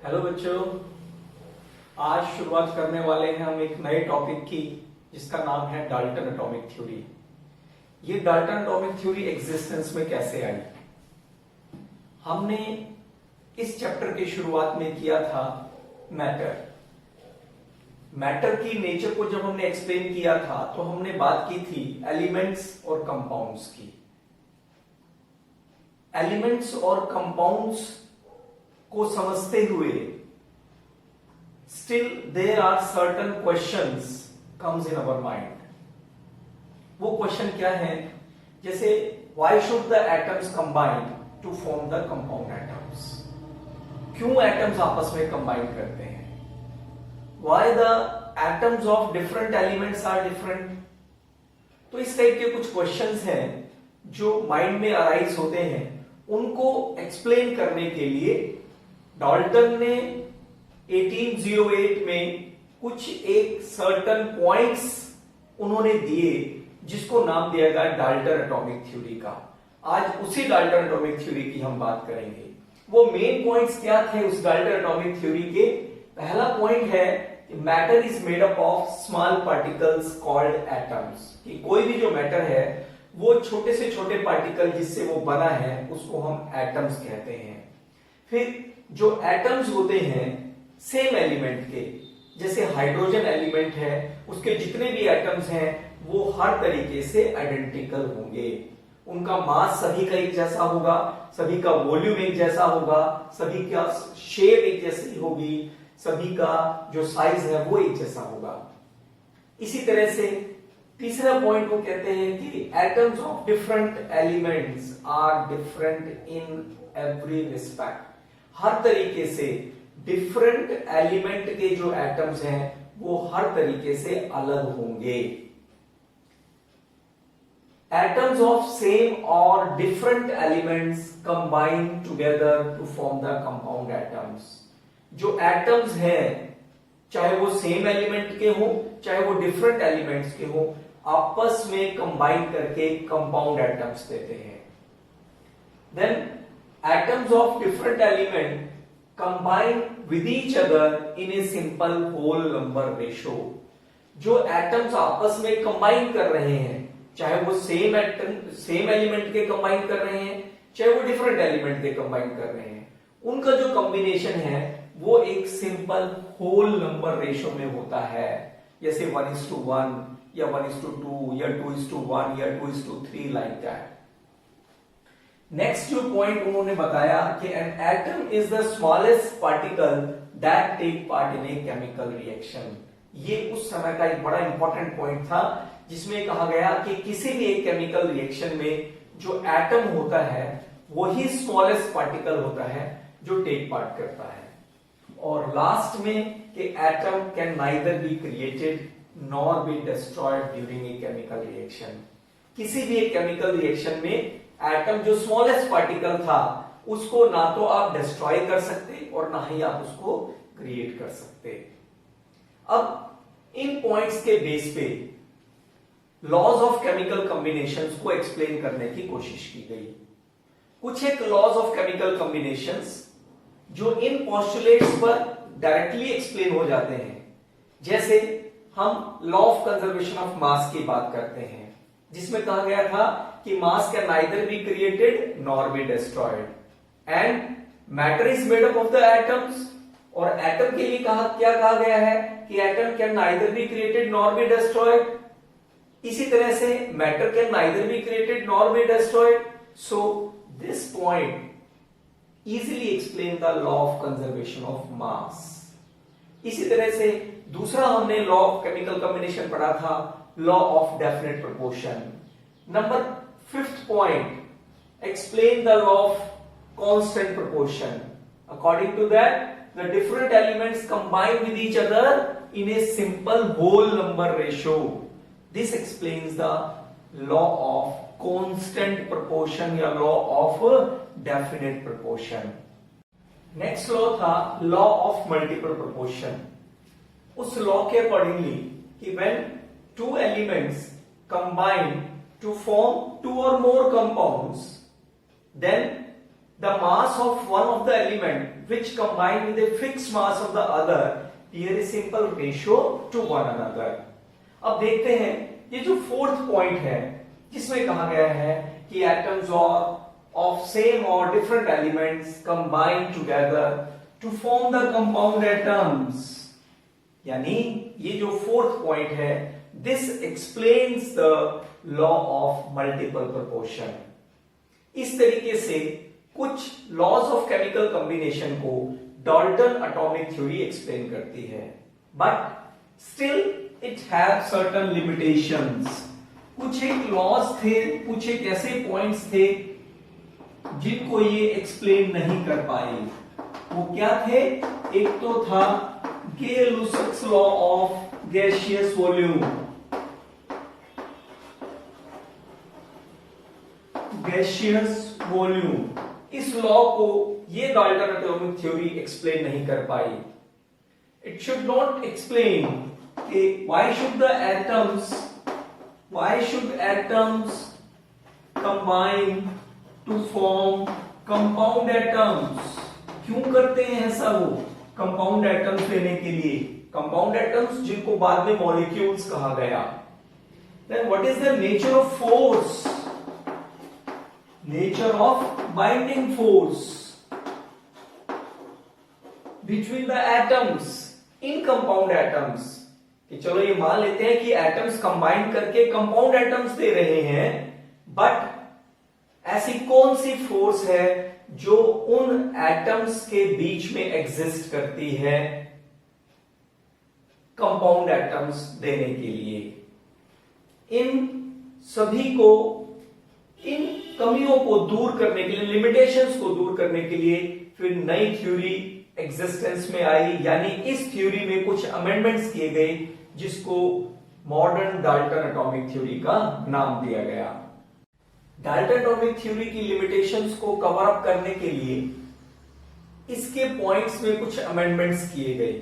Hello बच्चों, आज शुरुआत करने वाले हैं हम एक नए टॉपिक की जिसका नाम है डाल्टन एटॉमिक थ्योरी। ये डाल्टन एटॉमिक थ्योरी एग्जिस्टेंस में कैसे आई? हमने इस चैप्टर की शुरुआत में किया था मैटर की नेचर को जब हमने एक्सप्लेन किया था तो हमने बात की थी एलिमेंट्स और कंपाउंड्स की। एलिमेंट्स और कंपाउंड्स को समझते हुए still there are certain questions comes in our mind. वो क्वेश्चन क्या है? जैसे why should the atoms combine to form the compound atoms? क्यों एटम्स आपस में कंबाइन करते हैं? Why the atoms of different elements are different? तो इस टाइप के कुछ क्वेश्चंस हैं जो माइंड में अराइज होते हैं। उनको एक्सप्लेन करने के लिए डाल्टन ने 1808 में कुछ एक सर्टन पॉइंट्स उन्होंने दिए जिसको नाम दिया गया डाल्टन एटॉमिक थ्योरी का। आज उसी डाल्टन एटॉमिक थ्योरी की हम बात करेंगे। वो मेन पॉइंट्स क्या थे उस डाल्टन एटॉमिक थ्योरी के? पहला पॉइंट है matter is made up of small particles called atoms. कि कोई भी जो मैटर है वो छोटे से छोटे पार्टिकल जिससे वो बना है उसको हम एटम्स कहते हैं। फिर जो एटम्स होते हैं सेम एलिमेंट के, जैसे हाइड्रोजन एलिमेंट है उसके जितने भी एटम्स हैं वो हर तरीके से आइडेंटिकल होंगे। उनका मास सभी का एक जैसा होगा, सभी का वॉल्यूम एक जैसा होगा, सभी का शेप एक जैसी होगी, सभी का जो साइज है वो एक जैसा होगा। इसी तरह से तीसरा पॉइंट वो कहते हैं कि atoms of different elements are different in every respect. हर तरीके से डिफरेंट एलिमेंट के जो एटम्स हैं वो हर तरीके से अलग होंगे। एटम्स ऑफ सेम और different elements combine together to form the compound atoms. जो एटम्स हैं चाहे वो सेम एलिमेंट के हो चाहे वो डिफरेंट एलिमेंट्स के हो, आपस में कंबाइन करके कंपाउंड एटम्स देते हैं। Then atoms of different element combine with each other in a simple whole number ratio। जो एटम्स आपस में कंबाइन कर रहे हैं, चाहे वो सेम एलिमेंट के कंबाइन कर रहे हैं चाहे वो डिफरेंट एलिमेंट के कंबाइन कर रहे हैं, उनका जो कॉम्बिनेशन है वो एक सिंपल होल नंबर रेशियो में होता है। जैसे 1:1 या 1:2 या 2:1 या 2:3 लाइक दैट। नेक्स्ट जो पॉइंट उन्होंने बताया कि an atom is the smallest particle that take part in a chemical reaction. ये उस समय का एक बड़ा इंपॉर्टेंट पॉइंट था जिसमें कहा गया कि किसी भी एक केमिकल रिएक्शन में जो एटम होता है वही स्मॉलेस्ट पार्टिकल होता है जो टेक पार्ट करता है। और लास्ट में कि atom can neither be created nor be destroyed during a chemical reaction. किसी भी एक केमिकल रिएक्शन में एटम जो स्मॉलेस्ट पार्टिकल था उसको ना तो आप डिस्ट्रॉय कर सकते और ना ही आप उसको क्रिएट कर सकते। अब इन पॉइंट्स के बेस पे लॉज ऑफ केमिकल कॉम्बिनेशंस को एक्सप्लेन करने की कोशिश की गई। कुछ एक लॉज ऑफ केमिकल कॉम्बिनेशंस जो इन पोस्टुलेट्स पर डायरेक्टली एक्सप्लेन हो जाते हैं। जैसे हम law of conservation of mass की बात करते हैं जिसमें कहा गया था कि मास can neither be created nor be destroyed and matter is made up of the atoms. और एटम के लिए क्या कहा गया है कि atom can neither be created nor be destroyed. इसी तरह से matter can neither be created nor be destroyed. So this point easily explain the law of conservation of mass. इसी तरह से दूसरा हमने लॉ ऑफ केमिकल कॉम्बिनेशन पढ़ा था, law of definite proportion. Number 5th point, explain the law of constant proportion. According to that, the different elements combine with each other in a simple whole number ratio. This explains the law of constant proportion या law of definite proportion. Next law था law of multiple proportion. उस law के accordingly कि when two elements combine to form two or more compounds, then the mass of one of the element which combine with a fixed mass of the other bear a simple ratio to one another. अब देखते हैं ये जो fourth point है जिसमें कहा गया है कि atoms of same or different elements combine together to form the compound atoms. यानी ये जो फोर्थ पॉइंट है, this explains the law of multiple proportion. इस तरीके से कुछ लॉज ऑफ केमिकल कॉम्बिनेशन को डाल्टन एटॉमिक थ्योरी एक्सप्लेन करती है, but still it have certain limitations. कुछ एक लॉज थे, कुछ एक ऐसे पॉइंट्स थे जिनको ये एक्सप्लेन नहीं कर पाई. वो क्या थे? एक तो था Gay Lussac's law of gaseous volume. Gaseous volume, इस लॉ को ये डाल्टन एटॉमिक थ्योरी एक्सप्लेन नहीं कर पाई. इट शुड नॉट एक्सप्लेन कि why should atoms combine to form compound atoms. क्यों करते हैं ऐसा वो कंपाउंड एटम्स लेने के लिए? कंपाउंड एटम्स जिनको बाद में मॉलिक्यूल्स कहा गया. Then what is the nature of force? Nature of binding force between the atoms in compound atoms. कि चलो ये मान लेते हैं कि एटम्स कंबाइन करके कंपाउंड एटम्स दे रहे हैं, बट ऐसी कौन सी फोर्स है जो उन एटम्स के बीच में एग्जिस्ट करती है कंपाउंड एटम्स देने के लिए? इन सभी को, इन कमियों को दूर करने के लिए, लिमिटेशंस को दूर करने के लिए फिर नई थ्योरी एग्जिस्टेंस में आई. यानी इस थ्योरी में कुछ अमेंडमेंट्स किए गए जिसको मॉडर्न डाल्टन एटॉमिक थ्योरी का नाम दिया गया. डाल्टन एटॉमिक थ्योरी की लिमिटेशंस को कवर अप करने के लिए इसके पॉइंट्स में कुछ अमेंडमेंट्स किए गए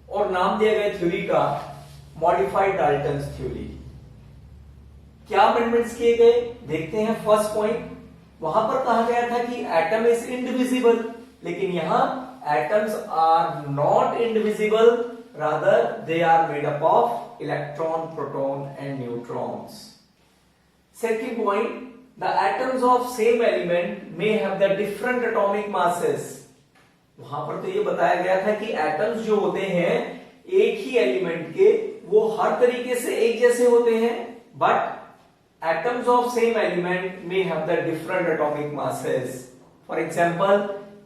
और नाम दिया गया थ्योरी का मॉडिफाइड डाल्टन थ्योरी. क्या अमेंडमेंट्स किए गए देखते हैं. फर्स्ट पॉइंट, वहां पर कहा गया था कि एटम इज इंडिविजिबल, लेकिन यहां atoms are not indivisible, rather they are made up of electron, proton and neutrons. Second point, the atoms of same element may have the different atomic masses. वहां पर तो ये बताया गया था कि एटम्स जो होते हैं एक ही एलिमेंट के, वो हर तरीके से एक जैसे होते हैं, but atoms of same element may have the different atomic masses. For example,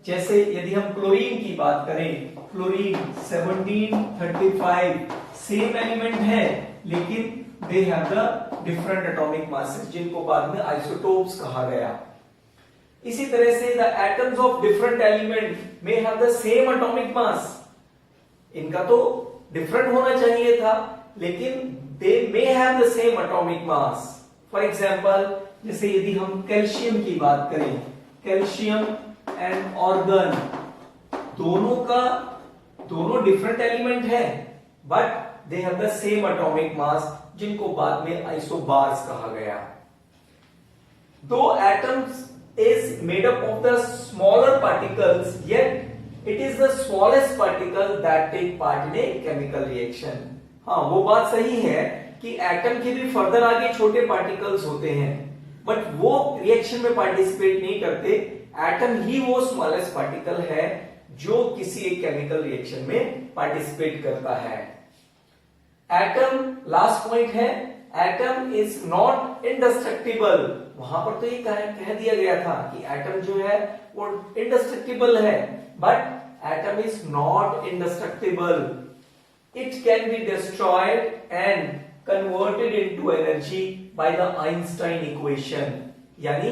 जैसे यदि हम क्लोरीन की बात करें, क्लोरीन 1735 सेम एलिमेंट है, लेकिन they have the different atomic masses, जिनको बाद में आइसोटोप्स कहा गया. इसी तरह से the atoms of different element may have the same atomic mass. इनका तो डिफरेंट होना चाहिए था, लेकिन they may have the same atomic mass. For example, जैसे यदि हम कैल्शियम की बात करें, कैल्शियम एंड ऑर्गन, दोनों डिफरेंट एलिमेंट है, but they have the same atomic mass, जिनको बाद में आइसोबार्स कहा गया. Though atoms is made up of the smaller particles, yet it is the smallest particle that take part in a chemical reaction. हाँ, वो बात सही है कि एटम के भी फर्दर आगे छोटे पार्टिकल्स होते हैं, बट वो रिएक्शन में पार्टिसिपेट नहीं करते. एटम ही वो स्मॉलेस्ट पार्टिकल है जो किसी एक केमिकल रिएक्शन में पार्टिसिपेट करता है. एटम, लास्ट पॉइंट है, एटम इज नॉट इंडेस्ट्रक्टिबल. वहां पर तो ये कह दिया गया था कि एटम जो है वो इंडेस्ट्रक्टिबल है, but atom is not इंडेस्ट्रक्टिबल. It can be destroyed and converted into energy by the Einstein equation. यानी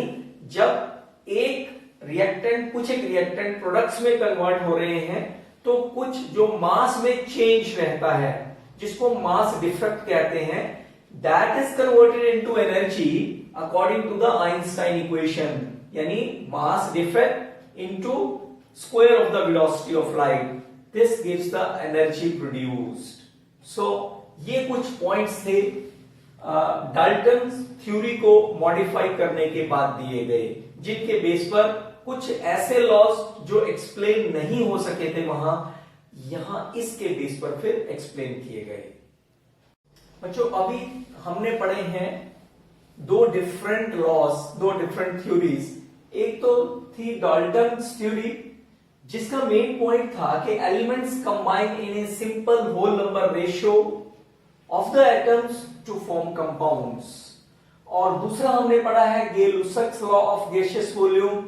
जब एक रिएक्टेंट, कुछ एक रिएक्टेंट प्रोडक्ट्स में कन्वर्ट हो रहे हैं, तो कुछ जो मास में चेंज रहता है, जिसको मास डिफेक्ट कहते हैं, that is converted into energy according to the Einstein equation. यानी mass defect into square of the velocity of light. This gives the energy produced. So ये कुछ पॉइंट्स थे डाल्टन थ्योरी को मॉडिफाई करने के बाद दिए गए, जिनके बेस पर कुछ ऐसे लॉज जो एक्सप्लेन नहीं हो सके थे वहां, यहां इसके बेस पर फिर एक्सप्लेन किए गए। बच्चों अभी हमने पढ़े हैं दो डिफरेंट लॉज, दो डिफरेंट थ्योरीज। एक तो थी डाल्टन्स थ्योरी, जिसका मेन पॉइंट था कि elements combine in a simple whole number ratio of the atoms to form compounds. और दूसरा हमने पढ़ा है Gay-Lussac's law of gaseous volume,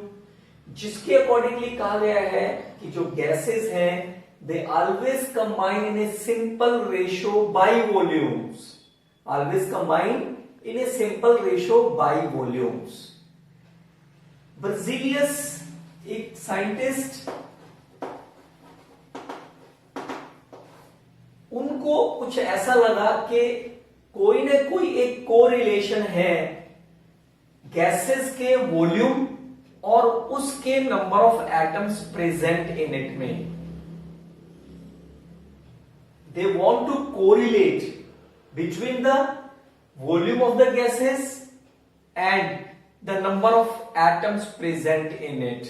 जिसके अकॉर्डिंगली कहा गया है कि जो गैसेस हैं they always combine in a simple ratio by volumes, always combine in a simple ratio by volumes। Berzelius एक साइंटिस्ट, उनको कुछ ऐसा लगा कि कोई ना कोई एक कोरिलेशन है गैसेस के वॉल्यूम और उसके number of atoms present in it में। They want to correlate between the volume of the gases and the number of atoms present in it।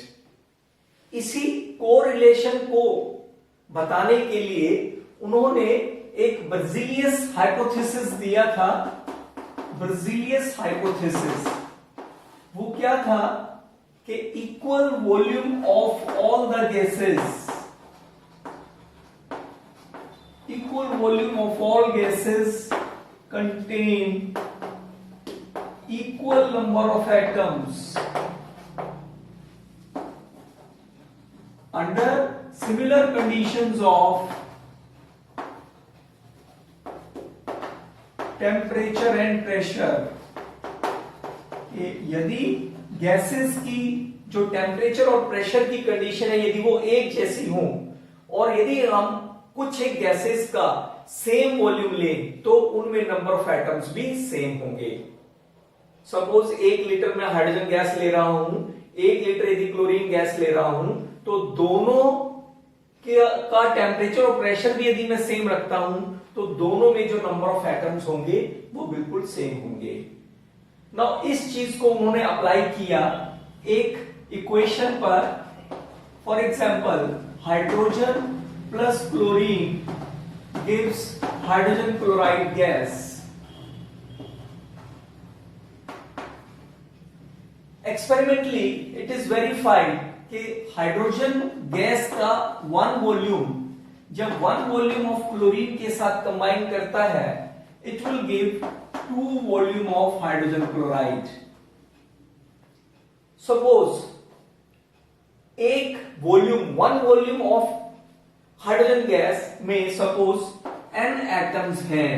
इसी कोरिलेशन को बताने के लिए उन्होंने एक बर्जीलियस हाइपोथेसिस दिया था। बर्जीलियस हाइपोथेसिस वो क्या था कि equal volume of all the gases, equal volume of all gases contain equal number of atoms under similar conditions of temperature and pressure। यदि गैसेस की जो टेम्परेचर और प्रेशर की कंडीशन है यदि वो एक जैसी हो, और यदि हम कुछ एक गैसेस का सेम वॉल्यूम ले तो उनमें नंबर ऑफ एटम्स भी सेम होंगे। सपोज 1 लीटर में हाइड्रोजन गैस ले रहा हूं, 1 लीटर यदि क्लोरीन गैस ले रहा हूं, तो दोनों का टेम्परेचर और प्रेशर भी यदि मैं सेम रखता हूं तो दोनों में जो नंबर ऑफ एटम्स होंगे वो बिल्कुल सेम होंगे। नाउ इस चीज को उन्होंने अप्लाई किया एक इक्वेशन पर। For example hydrogen plus chlorine gives hydrogen chloride gas। Experimentally it is verified कि हाइड्रोजन गैस का वन वॉल्यूम जब वन वॉल्यूम ऑफ क्लोरीन के साथ कंबाइन करता है it will give 2 volume of hydrogen chloride. Suppose एक volume, one volume of hydrogen gas में suppose n atoms हैं,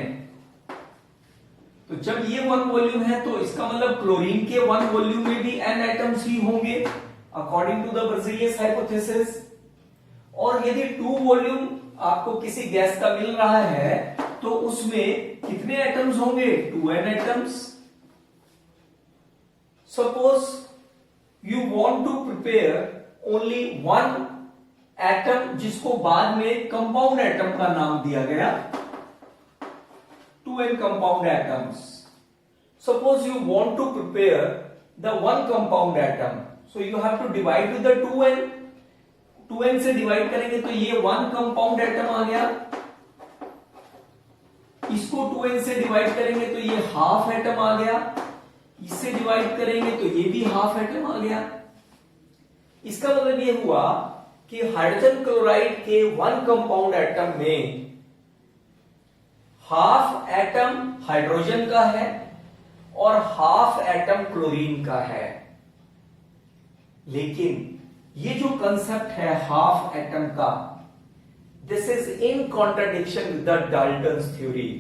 तो जब ये वन वॉल्यूम है तो इसका मतलब क्लोरीन के वन वॉल्यूम में भी n एटम्स ही होंगे according to the Berzelius hypothesis. और यदि 2 वॉल्यूम आपको किसी गैस का मिल रहा है तो उसमें कितने एटम्स होंगे? 2n atoms. Suppose you want to prepare only one atom जिसको बाद में कंपाउंड एटम का नाम दिया गया, 2n compound atoms. Suppose you want to prepare the one compound atom, so you have to divide with the 2n। 2n से divide करेंगे तो ये वन कंपाउंड एटम आ गया, इसको 2n से डिवाइड करेंगे तो ये हाफ एटम आ गया, इससे डिवाइड करेंगे तो ये भी हाफ एटम आ गया। इसका मतलब ये हुआ कि हाइड्रोजन क्लोराइड के वन कंपाउंड एटम में हाफ एटम हाइड्रोजन का है और हाफ एटम क्लोरीन का है। लेकिन ये जो कंसेप्ट है हाफ एटम का, this is in contradiction with the Dalton's theory,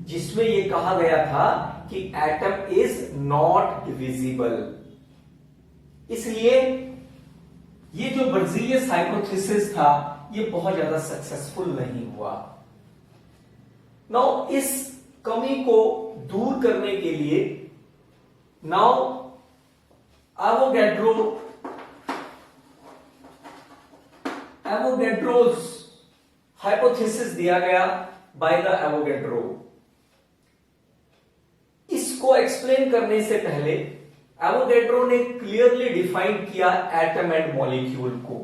जिसमें ये कहा गया था कि एटम इज नॉट डिविजिबल। इसलिए ये जो बर्जीलियस हाइपोथेसिस था ये बहुत ज्यादा सक्सेसफुल नहीं हुआ। नाउ इस कमी को दूर करने के लिए नाउ एवोगैड्रोस हाइपोथेसिस दिया गया बाय द एवोगैड्रो। इसको एक्सप्लेन करने से पहले एवोगैड्रो ने क्लियरली डिफाइन किया एटम एंड मॉलिक्यूल को।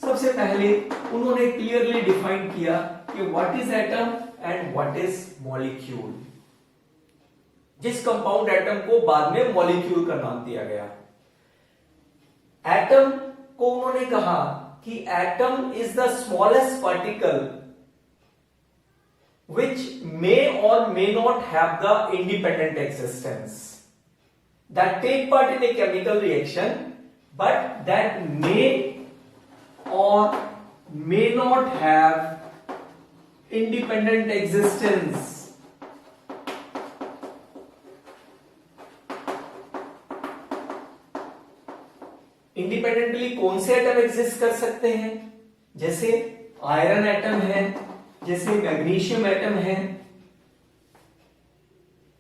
सबसे पहले उन्होंने क्लियरली डिफाइन किया कि what is atom and what is molecule, जिस कंपाउंड एटम को बाद में मॉलिक्यूल का नाम दिया गया। एटम को उन्होंने कहा कि atom is the smallest particle which may or may not have the independent existence, that take part in a chemical reaction but that may or may not have independent existence. Independently कौन से atom exist कर सकते हैं? जैसे iron atom है, जैसे magnesium atom है,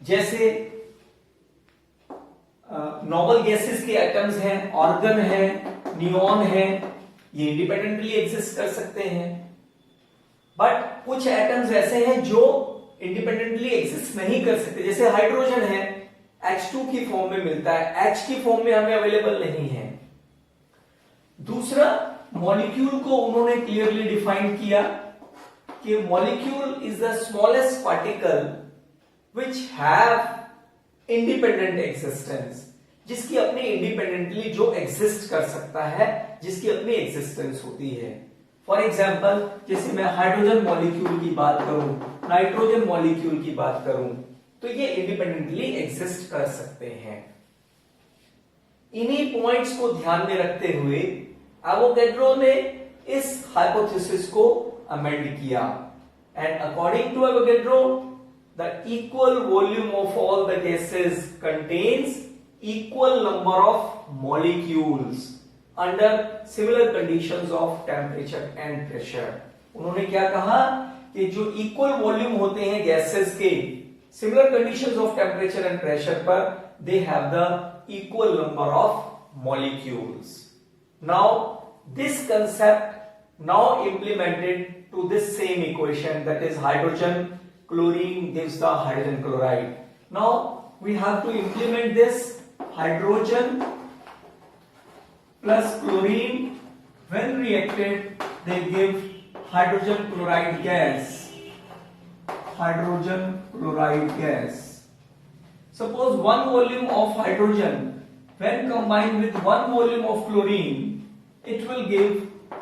जैसे नॉबल गैसेस के एटम्स हैं, ऑर्गन है, नियॉन है, ये इंडिपेंडेंटली एग्जिस्ट कर सकते हैं। बट कुछ एटम्स ऐसे हैं जो इंडिपेंडेंटली एग्जिस्ट नहीं कर सकते, जैसे हाइड्रोजन है, H2 की फॉर्म में मिलता है, H की फॉर्म में हमें अवेलेबल नहीं है। दूसरा, मॉलिक्यूल को उन्होंने क्लियरली डिफाइन किया कि molecule is the smallest particle which have independent existence, जिसकी अपनी इंडिपेंडेंटली जो एग्जिस्ट कर सकता है, जिसकी अपनी एग्जिस्टेंस होती है। फॉर एग्जाम्पल, जैसे मैं हाइड्रोजन मॉलिक्यूल की बात करूं, नाइट्रोजन मॉलिक्यूल की बात करूं, तो ये इंडिपेंडेंटली एग्जिस्ट कर सकते हैं। इन्हीं पॉइंट्स को ध्यान में रखते हुए एवोगैड्रो ने इस हाइपोथेसिस को अमेंड किया, and according to Avogadro the equal volume of all the gases contains equal number of molecules under similar conditions of temperature and pressure. उन्होंने क्या कहा कि जो इक्वल वॉल्यूम होते हैं गैसेस के, similar conditions of temperature and pressure पर, they have the equal number of molecules. Now this concept now implemented to this same equation, that is hydrogen chlorine gives the hydrogen chloride. Now we have to implement this hydrogen plus chlorine, when reacted they give hydrogen chloride gas. Hydrogen chloride gas. Suppose one volume of hydrogen when combined with one volume of chlorine, it will give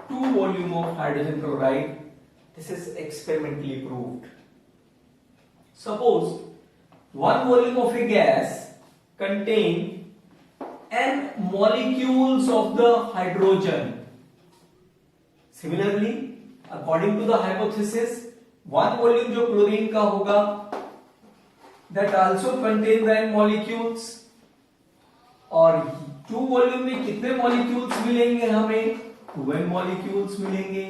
2 volume of hydrogen chloride. This is experimentally proved. Suppose one volume of a gas contain n molecules of the hydrogen. Similarly, according to the hypothesis, one volume जो chlorine का होगा, that also contain the n molecules. और 2 volume में कितने molecules मिलेंगे? हमें 2n molecules मिलेंगे।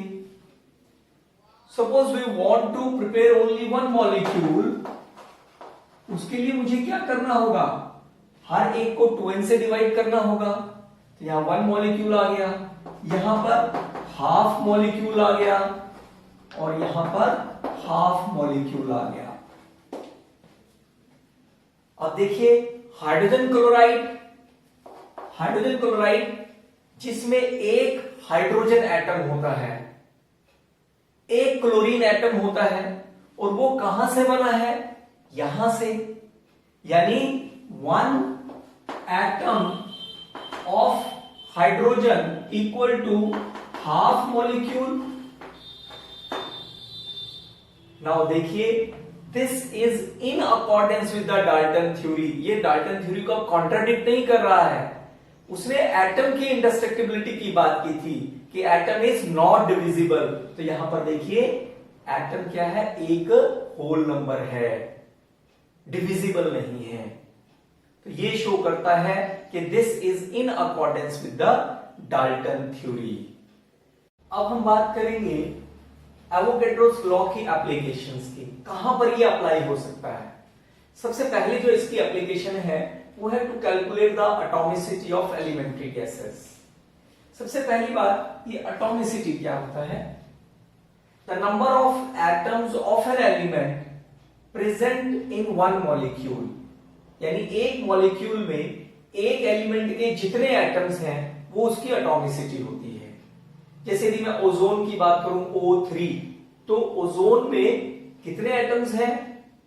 Suppose we want to prepare only 1 molecule, उसके लिए मुझे क्या करना होगा? हर एक को 2n से डिवाइड करना होगा। तो यहां 1 मॉलिक्यूल आ गया, यहां पर हाफ मॉलिक्यूल आ गया, और यहां पर हाफ मॉलिक्यूल आ गया। अब देखिए हाइड्रोजन क्लोराइड जिसमें एक हाइड्रोजन एटम होता है, एक क्लोरीन एटम होता है, और वो कहां से बना है? यहां से, यानी 1 atom of hydrogen equal to half molecule. Now देखिए, this is in accordance with the Dalton theory. ये डाल्टन थ्योरी को कॉन्ट्राडिक्ट नहीं कर रहा है। उसने एटम की इंडेस्ट्रक्टिबिलिटी की बात की थी कि एटम इज नॉट डिविजिबल। तो यहां पर देखिए एटम क्या है? एक होल नंबर है, डिविजिबल नहीं है। तो ये शो करता है कि this is in accordance with the Dalton theory. अब हम बात करेंगे एवोगैड्रोस लॉ की एप्लीकेशंस की, कहां पर ये अप्लाई हो सकता है। सबसे पहले जो इसकी एप्लीकेशन है वो है to calculate the atomicity of elementary gases. सबसे पहली बात, ये एटॉमिसिटी क्या होता है? The number of atoms of an element present in one molecule, यानी एक मॉलिक्यूल में एक एलिमेंट के जितने एटम्स हैं वो उसकी एटॉमिसिटी होती है। जैसे यदि मैं ओजोन की बात करूं O3, तो ओजोन में कितने एटम्स हैं?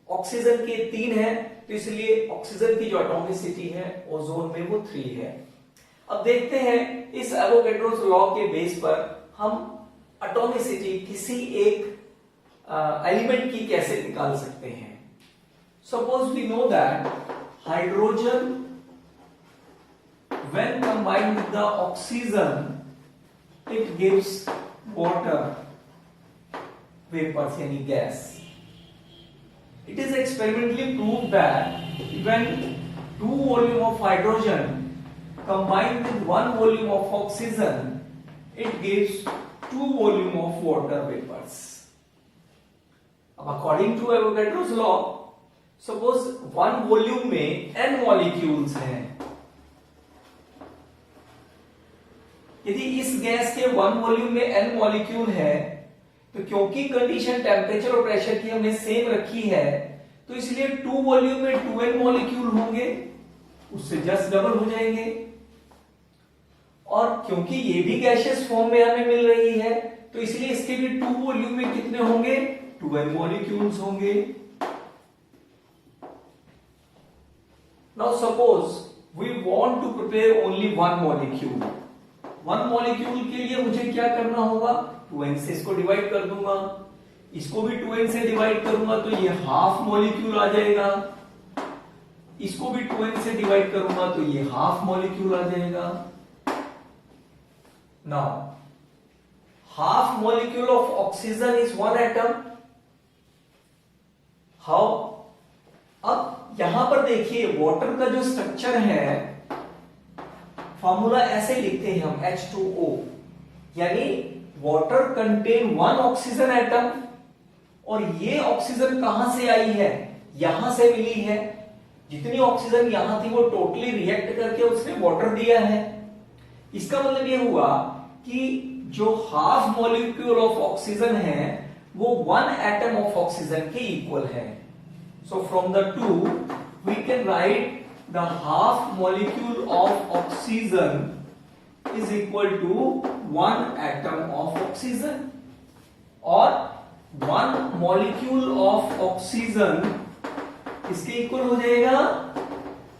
ऑक्सीजन के 3 हैं, तो इसलिए ऑक्सीजन की जो एटॉमिसिटी है ओजोन में वो 3 है। अब देखते हैं इस एवोगैड्रोस लॉ के बेस पर हम एटॉमिसिटी किसी एक एलिमेंट की कैसे निकाल सकते हैं। Suppose we know that hydrogen when combined with the oxygen it gives water vapors यानी gas. It is experimentally proved that when 2 volume of hydrogen combined with 1 volume of oxygen it gives 2 volume of water vapors. अब according to Avogadro's law, suppose 1 volume में n molecules हैं, यदि इस gas के 1 volume में n molecule है, तो क्योंकि कंडीशन टेम्परेचर और प्रेशर की हमने सेम रखी है, तो इसलिए 2 वॉल्यूम में 2n मॉलिक्यूल होंगे, उससे जस्ट डबल हो जाएंगे। और क्योंकि ये भी गैसियस फॉर्म में हमें मिल रही है, तो इसलिए इसके भी 2 वॉल्यूम में कितने होंगे? 2n मॉलिक्यूल्स होंगे। Now suppose we want to prepare only 1 molecule. 1 molecule के लिए मुझे क्या करना होगा? 2n से इसको डिवाइड कर दूंगा, इसको भी 2n से डिवाइड करूंगा तो ये हाफ मॉलिक्यूल आ जाएगा, इसको भी 2n से डिवाइड करूंगा तो ये हाफ मॉलिक्यूल आ जाएगा। Now half molecule of oxygen is 1 atom. How? अब यहां पर देखिए वाटर का जो स्ट्रक्चर है, फॉर्मूला ऐसे लिखते हैं हम H2O, यानी वाटर कंटेन 1 ऑक्सीजन एटम, और ये ऑक्सीजन कहां से आई है? यहां से मिली है। जितनी ऑक्सीजन यहां थी वो टोटली रिएक्ट करके उसने वाटर दिया है। इसका मतलब ये हुआ कि जो हाफ मॉलिक्यूल ऑफ ऑक्सीजन है वो 1 एटम ऑफ ऑक्सीजन के इक्वल है। So from the 2 we can write the half molecule of oxygen is equal to 1 atom of oxygen, और 1 molecule of oxygen इसके इक्वल हो जाएगा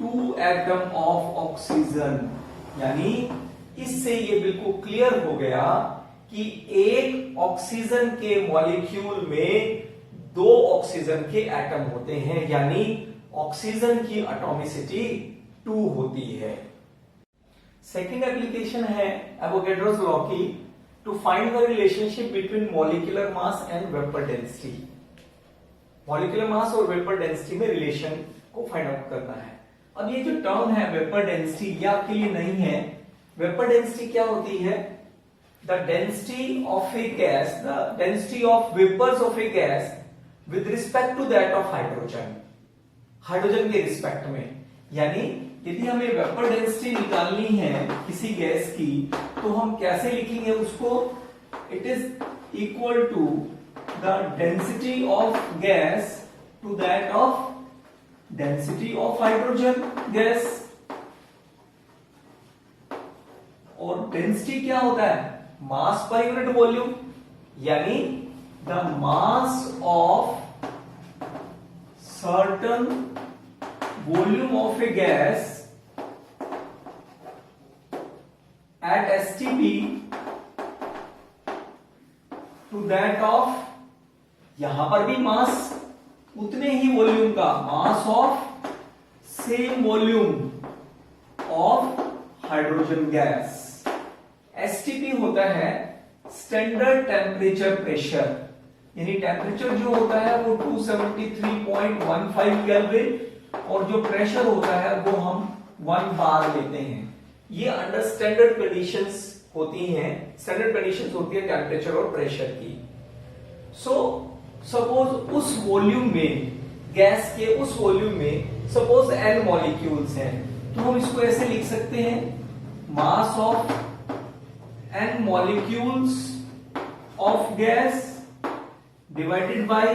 2 atom of oxygen। यानी इससे ये बिल्कुल क्लियर हो गया कि एक ऑक्सीजन के मॉलिक्यूल में 2 ऑक्सीजन के एटम होते हैं, यानी ऑक्सीजन की एटॉमिसिटी 2 होती है। सेकेंड एप्लीकेशन है एवोगैड्रोस लॉ की, to find the relationship between molecular mass and vapour density. Molecular mass और वेपर डेंसिटी में रिलेशन को फाइंड आउट करना है। अब ये जो टर्म है वेपर डेंसिटी, ये आपके लिए नहीं है। वेपर डेंसिटी क्या होती है? The density of a gas, the density of vapours of a gas with respect to that of hydrogen, hydrogen के रिस्पेक्ट में। यानी यदि हमें वेपर डेंसिटी निकालनी है किसी गैस की, तो हम कैसे लिखेंगे उसको? It is equal to the density of gas to that of density of hydrogen gas. और डेंसिटी क्या होता है? मास पर यूनिट वॉल्यूम, यानी the mass of certain volume of a gas at STP to that of, यहां पर भी मास उतने ही volume का, mass of same volume of hydrogen gas. STP होता है स्टैंडर्ड टेम्परेचर प्रेशर, यानी टेम्परेचर जो होता है वो 273.15 केल्विन, और जो प्रेशर होता है वो हम 1 बार लेते हैं। ये अंडर स्टैंडर्ड कंडीशंस होती हैं, स्टैंडर्ड कंडीशंस होती है टेम्परेचर और प्रेशर की। सो सपोज उस वॉल्यूम में, गैस के उस वॉल्यूम में सपोज n मॉलिक्यूल्स हैं, तो हम इसको ऐसे लिख सकते हैं, mass of n molecules of gas divided by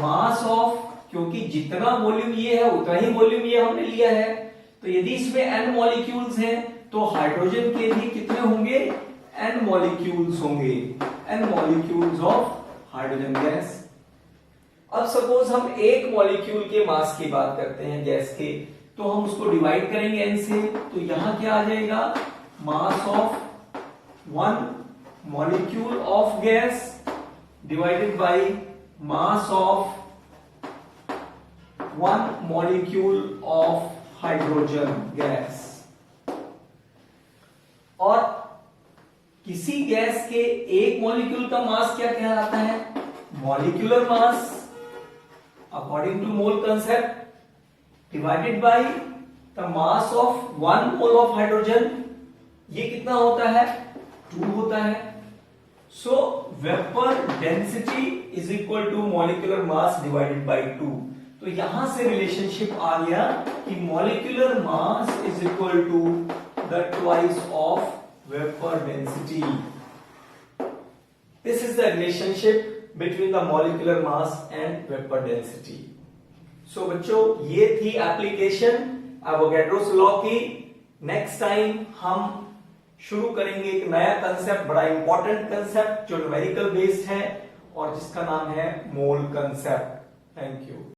mass of, क्योंकि जितना वॉल्यूम ये है उतना ही वॉल्यूम ये हमने लिया है, तो यदि इसमें n मॉलिक्यूल्स हैं तो हाइड्रोजन के भी कितने होंगे, n मॉलिक्यूल्स होंगे, n molecules of hydrogen gas. अब सपोज हम एक मॉलिक्यूल के मास की बात करते हैं गैस के, तो हम उसको डिवाइड करेंगे n से, तो यहां क्या आ जाएगा, मास of one molecule of gas divided by mass of one molecule of hydrogen gas. और किसी गैस के एक मॉलिक्यूल का मास क्या कहलाता है, molecular mass according to mole concept divided by the mass of one mole of hydrogen. ये कितना होता है, 2 होता है। So vapour density is equal to molecular mass divided by 2। तो यहां से रिलेशनशिप आ गया कि molecular mass is equal to the twice of vapour density. This is the relationship between the molecular mass and vapour density. So बच्चों, ये थी application Avogadro's law की। नेक्स्ट टाइम हम शुरू करेंगे एक नया कंसेप्ट, बड़ा इंपॉर्टेंट कंसेप्ट जो न्यूमेरिकल बेस्ड है और जिसका नाम है मोल कंसेप्ट। Thank you.